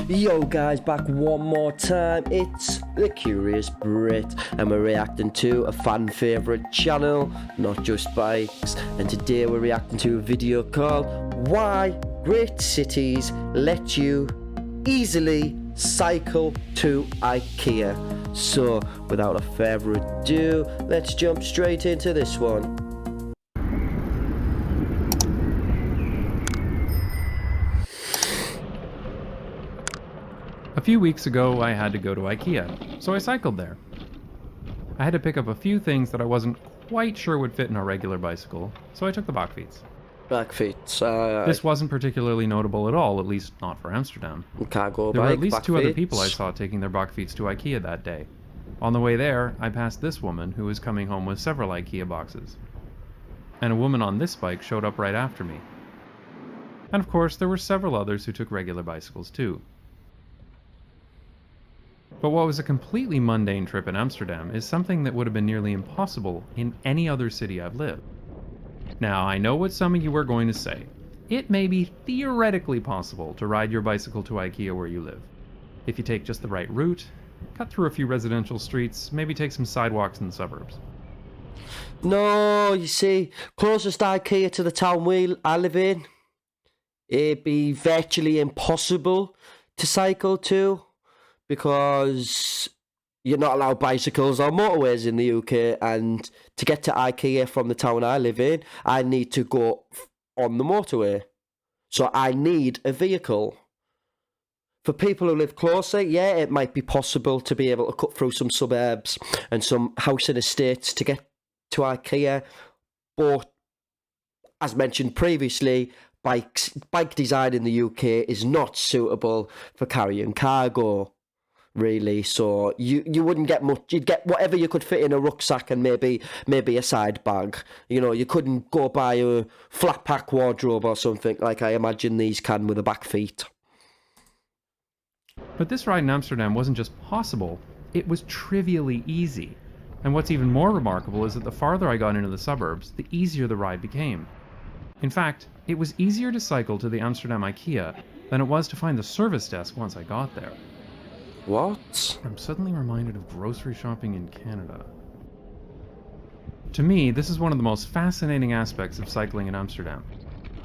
Yo guys, back one more time. It's the Curious Brit, and we're reacting to a fan favourite channel, Not Just Bikes. And today we're reacting to a video called Why Great Cities Let You Easily Cycle to Ikea. So without a further ado, let's jump straight into this one. A few weeks ago, I had to go to Ikea, so I cycled there. I had to pick up a few things that I wasn't quite sure would fit in a regular bicycle, so I took the Bakfiets. Bakfiets. This wasn't particularly notable at all, at least not for Amsterdam. Cargo There were bike, at least two other people I Bakfiets. saw taking their Bakfiets to Ikea that day. On the way there, I passed this woman who was coming home with several Ikea boxes. And a woman on this bike showed up right after me. And of course, there were several others who took regular bicycles too. But what was a completely mundane trip in Amsterdam is something that would have been nearly impossible in any other city I've lived. Now, I know what some of you are going to say. It may be theoretically possible to ride your bicycle to Ikea where you live. If you take just the right route, cut through a few residential streets, maybe take some sidewalks in the suburbs. No, you see, closest Ikea to the town I live in, it'd be virtually impossible to cycle to, because you're not allowed bicycles on motorways in the UK, and to get to Ikea from the town I live in, I need to go on the motorway. So I need a vehicle. For people who live closer, yeah, it might be possible to be able to cut through some suburbs and some housing estates to get to Ikea, but as mentioned previously, bike design in the UK is not suitable for carrying cargo, really. So you wouldn't get much. You'd get whatever you could fit in a rucksack and maybe a side bag. You know, you couldn't go buy a flat pack wardrobe or something like I imagine these can with a Bakfiet. But this ride in Amsterdam wasn't just possible, it was trivially easy. And what's even more remarkable is that the farther I got into the suburbs, the easier the ride became. In fact, it was easier to cycle to the Amsterdam Ikea than it was to find the service desk once I got there. What? I'm suddenly reminded of grocery shopping in Canada. To me, this is one of the most fascinating aspects of cycling in Amsterdam.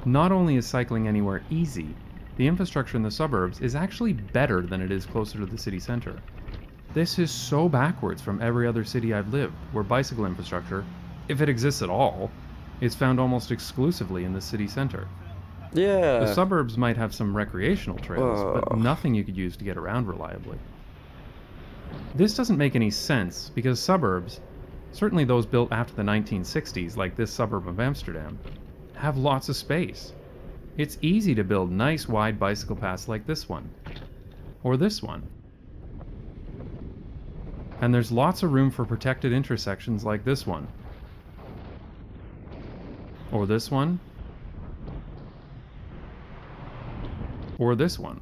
Not only is cycling anywhere easy, the infrastructure in the suburbs is actually better than it is closer to the city centre. This is so backwards from every other city I've lived, where bicycle infrastructure, if it exists at all, is found almost exclusively in the city centre. Yeah. The suburbs might have some recreational trails, but Oh. nothing you could use to get around reliably. This doesn't make any sense, because suburbs, certainly those built after the 1960s like this suburb of Amsterdam, have lots of space. It's easy to build nice wide bicycle paths like this one, or this one. And there's lots of room for protected intersections like this one, or this one, or this one.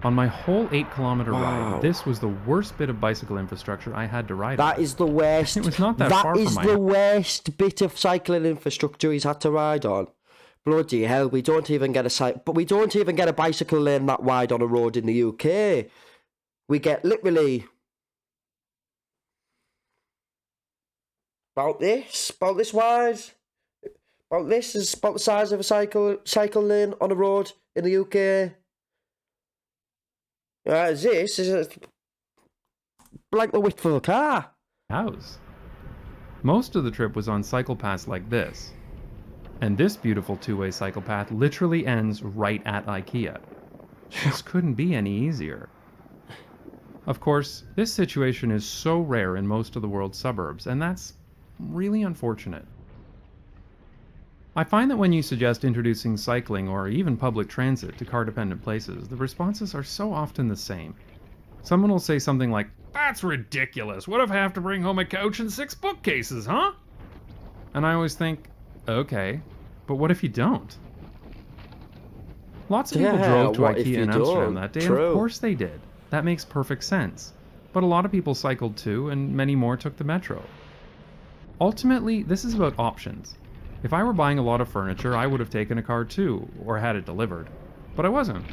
On my whole 8-kilometer Wow. ride, this was the worst bit of bicycle infrastructure I had to ride That on. is the worst. It was not that far is from the my... worst bit of cycling infrastructure he's had to ride on. Bloody hell! We don't even get a bicycle lane that wide on a road in the UK. We get literally about this wide. This is about the size of a cycle lane on a road in the UK. This is like the width of a car. house. Most of the trip was on cycle paths like this. And this beautiful two-way cycle path literally ends right at Ikea. This couldn't be any easier. Of course, this situation is so rare in most of the world's suburbs, and that's really unfortunate. I find that when you suggest introducing cycling or even public transit to car-dependent places, the responses are so often the same. Someone will say something like, "That's ridiculous! What if I have to bring home a couch and 6 bookcases, huh?" And I always think, okay, but what if you don't? Lots of people drove to what if Ikea you in Amsterdam don't? that day, and True. of course they did. That makes perfect sense. But a lot of people cycled too, and many more took the metro. Ultimately, this is about options. If I were buying a lot of furniture, I would have taken a car too, or had it delivered. But I wasn't.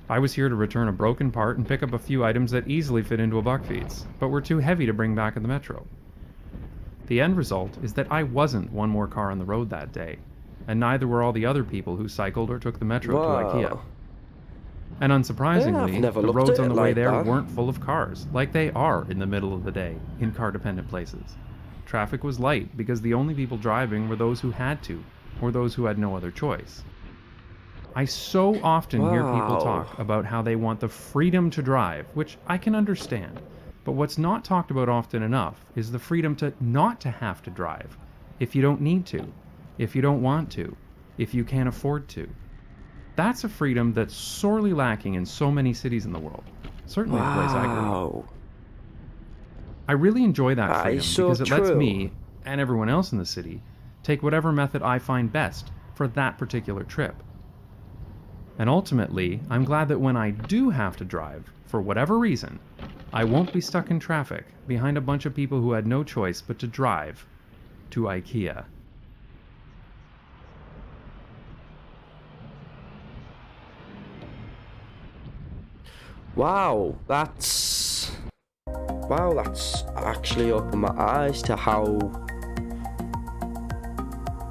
I was here to return a broken part and pick up a few items that easily fit into a buckfeeds, but were too heavy to bring back in the metro. The end result is that I wasn't one more car on the road that day, and neither were all the other people who cycled or took the metro to Ikea. And unsurprisingly, never the looked roads at on it the way like there that. weren't full of cars, like they are in the middle of the day in car-dependent places. Traffic was light because the only people driving were those who had to, or those who had no other choice. I so often hear people Wow. talk about how they want the freedom to drive, which I can understand. But what's not talked about often enough is the freedom to not to have to drive, if you don't need to, if you don't want to, if you can't afford to. That's a freedom that's sorely lacking in so many cities in the world, certainly the place I grew up. Wow. I really enjoy that That freedom is so because it lets true. me, and everyone else in the city, take whatever method I find best for that particular trip. And ultimately, I'm glad that when I do have to drive, for whatever reason, I won't be stuck in traffic behind a bunch of people who had no choice but to drive to Ikea. Wow, that's actually opened my eyes to how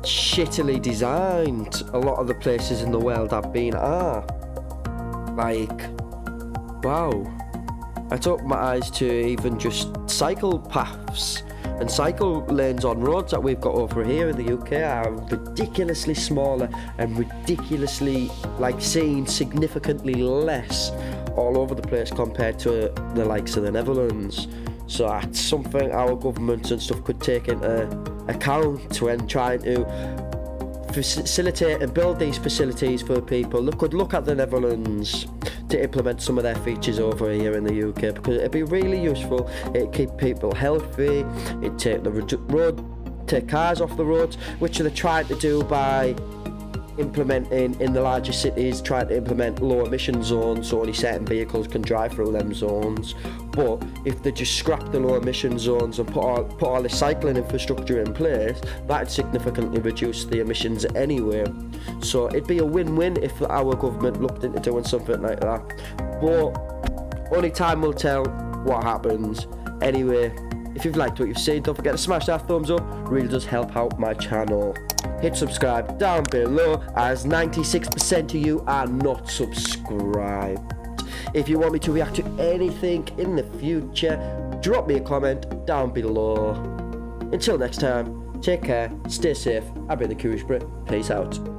shittily designed a lot of the places in the world I've been are. Like, wow. It's opened my eyes to even just cycle paths and cycle lanes on roads that we've got over here in the UK are ridiculously smaller and ridiculously, like, seen significantly less all over the place compared to the likes of the Netherlands. So that's something our governments and stuff could take into account when trying to facilitate and build these facilities for people. They could look at the Netherlands to implement some of their features over here in the UK, because it'd be really useful. It'd keep people healthy, it'd take cars off the roads, which they're trying to do by implementing in the larger cities, trying to implement low emission zones so only certain vehicles can drive through them zones. But if they just scrap the low emission zones and put all the cycling infrastructure in place, that'd significantly reduce the emissions anyway. So it'd be a win-win if our government looked into doing something like that. But only time will tell what happens. Anyway, if you've liked what you've seen, don't forget to smash that thumbs up. It really does help out my channel. Hit subscribe down below, as 96% of you are not subscribed. If you want me to react to anything in the future, drop me a comment down below. Until next time, take care, stay safe. I've been the Curious Brit. Peace out.